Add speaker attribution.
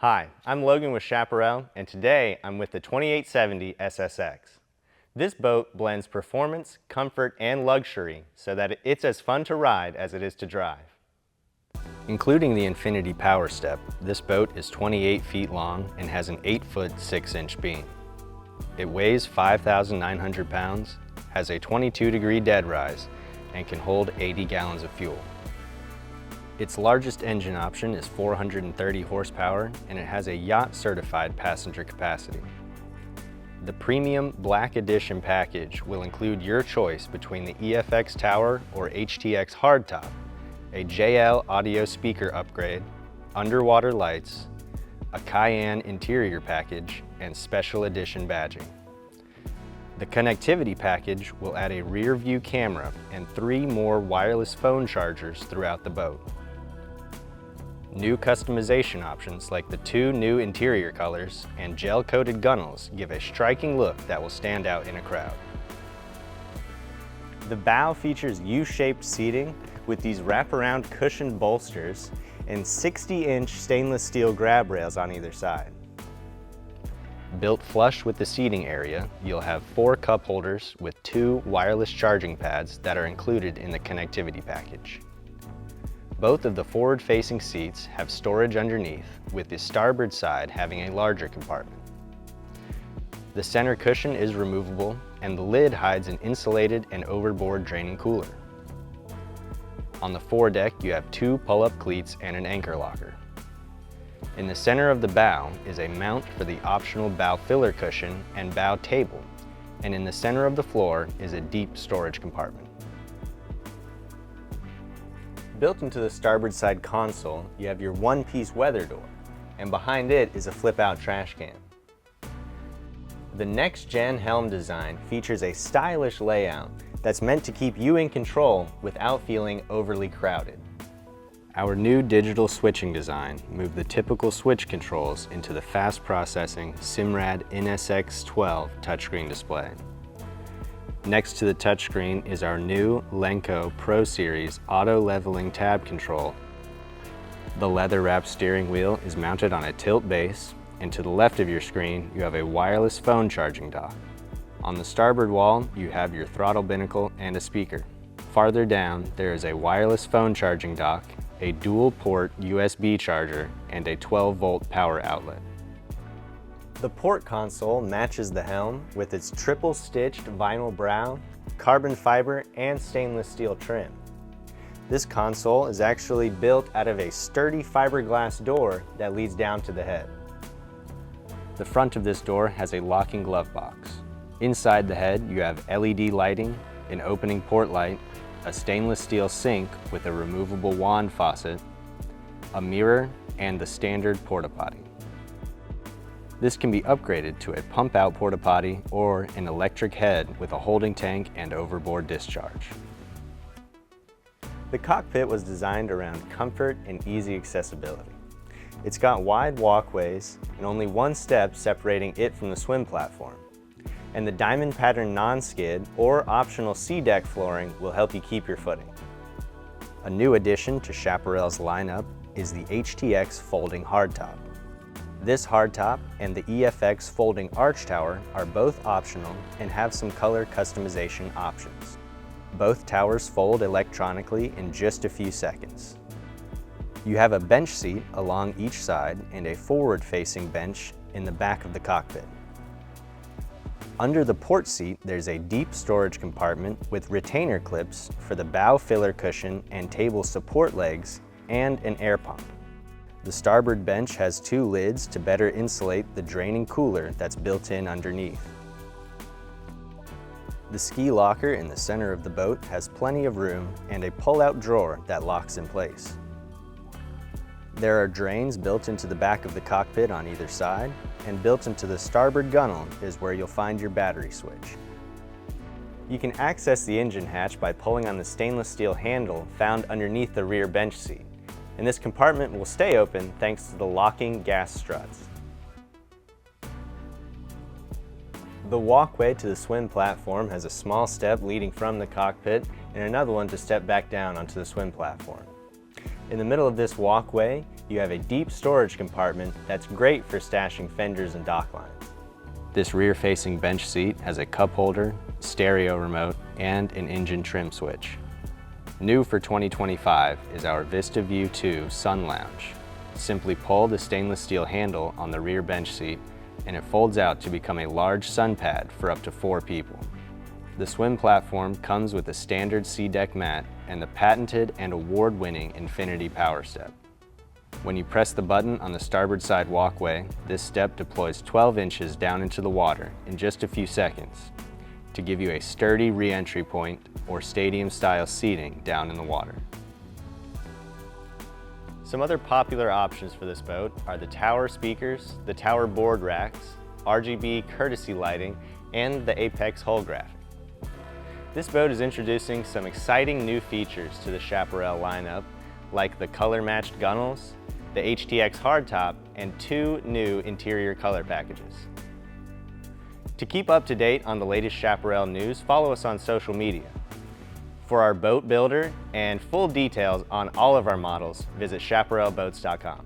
Speaker 1: Hi, I'm Logan with Chaparral, and today I'm with the 2870 SSX. This boat blends performance, comfort, and luxury so that it's as fun to ride as it is to drive. Including the Infinity Power Step, this boat is 28 feet long and has an 8-foot 6-inch beam. It weighs 5,900 pounds, has a 22-degree dead rise, and can hold 80 gallons of fuel. Its largest engine option is 430 horsepower, and it has a yacht-certified passenger capacity. The Premium Black Edition package will include your choice between the EFX Tower or HTX Hardtop, a JL audio speaker upgrade, underwater lights, a Cayenne interior package, and special edition badging. The connectivity package will add a rear view camera and 3 more wireless phone chargers throughout the boat. New customization options like the 2 new interior colors and gel-coated gunnels give a striking look that will stand out in a crowd. The bow features U-shaped seating with these wraparound cushioned bolsters and 60-inch stainless steel grab rails on either side. Built flush with the seating area, you'll have 4 cup holders with 2 wireless charging pads that are included in the connectivity package. Both of the forward-facing seats have storage underneath, with the starboard side having a larger compartment. The center cushion is removable, and the lid hides an insulated and overboard draining cooler. On the foredeck, you have 2 pull-up cleats and an anchor locker. In the center of the bow is a mount for the optional bow filler cushion and bow table, and in the center of the floor is a deep storage compartment. Built into the starboard side console, you have your one-piece weather door, and behind it is a flip-out trash can. The next-gen helm design features a stylish layout that's meant to keep you in control without feeling overly crowded. Our new digital switching design moved the typical switch controls into the fast-processing Simrad NSX12 touchscreen display. Next to the touchscreen is our new Lenco Pro Series auto-leveling tab control. The leather-wrapped steering wheel is mounted on a tilt base, and to the left of your screen, you have a wireless phone charging dock. On the starboard wall, you have your throttle binnacle and a speaker. Farther down, there is a wireless phone charging dock, a dual-port USB charger, and a 12-volt power outlet. The port console matches the helm with its triple-stitched vinyl brow, carbon fiber, and stainless steel trim. This console is actually built out of a sturdy fiberglass door that leads down to the head. The front of this door has a locking glove box. Inside the head, you have LED lighting, an opening port light, a stainless steel sink with a removable wand faucet, a mirror, and the standard porta potty. This can be upgraded to a pump-out porta potty or an electric head with a holding tank and overboard discharge. The cockpit was designed around comfort and easy accessibility. It's got wide walkways and only 1 step separating it from the swim platform. And the diamond pattern non-skid or optional C-deck flooring will help you keep your footing. A new addition to Chaparral's lineup is the HTX folding hardtop. This hardtop and the EFX folding arch tower are both optional and have some color customization options. Both towers fold electronically in just a few seconds. You have a bench seat along each side and a forward-facing bench in the back of the cockpit. Under the port seat, there's a deep storage compartment with retainer clips for the bow filler cushion and table support legs and an air pump. The starboard bench has 2 lids to better insulate the draining cooler that's built in underneath. The ski locker in the center of the boat has plenty of room and a pull-out drawer that locks in place. There are drains built into the back of the cockpit on either side, and built into the starboard gunnel is where you'll find your battery switch. You can access the engine hatch by pulling on the stainless steel handle found underneath the rear bench seat, and this compartment will stay open thanks to the locking gas struts. The walkway to the swim platform has a small step leading from the cockpit and another one to step back down onto the swim platform. In the middle of this walkway, you have a deep storage compartment that's great for stashing fenders and dock lines. This rear-facing bench seat has a cup holder, stereo remote, and an engine trim switch. New for 2025 is our Vista View 2 Sun Lounge. Simply pull the stainless steel handle on the rear bench seat and it folds out to become a large sun pad for up to 4 people. The swim platform comes with a standard C-deck mat and the patented and award-winning Infinity Power Step. When you press the button on the starboard side walkway, this step deploys 12 inches down into the water in just a few seconds to give you a sturdy re-entry point or stadium-style seating down in the water. Some other popular options for this boat are the tower speakers, the tower board racks, RGB courtesy lighting, and the Apex hull graphic. This boat is introducing some exciting new features to the Chaparral lineup, like the color-matched gunnels, the HTX hardtop, and 2 new interior color packages. To keep up to date on the latest Chaparral news, follow us on social media. For our boat builder and full details on all of our models, visit chaparralboats.com.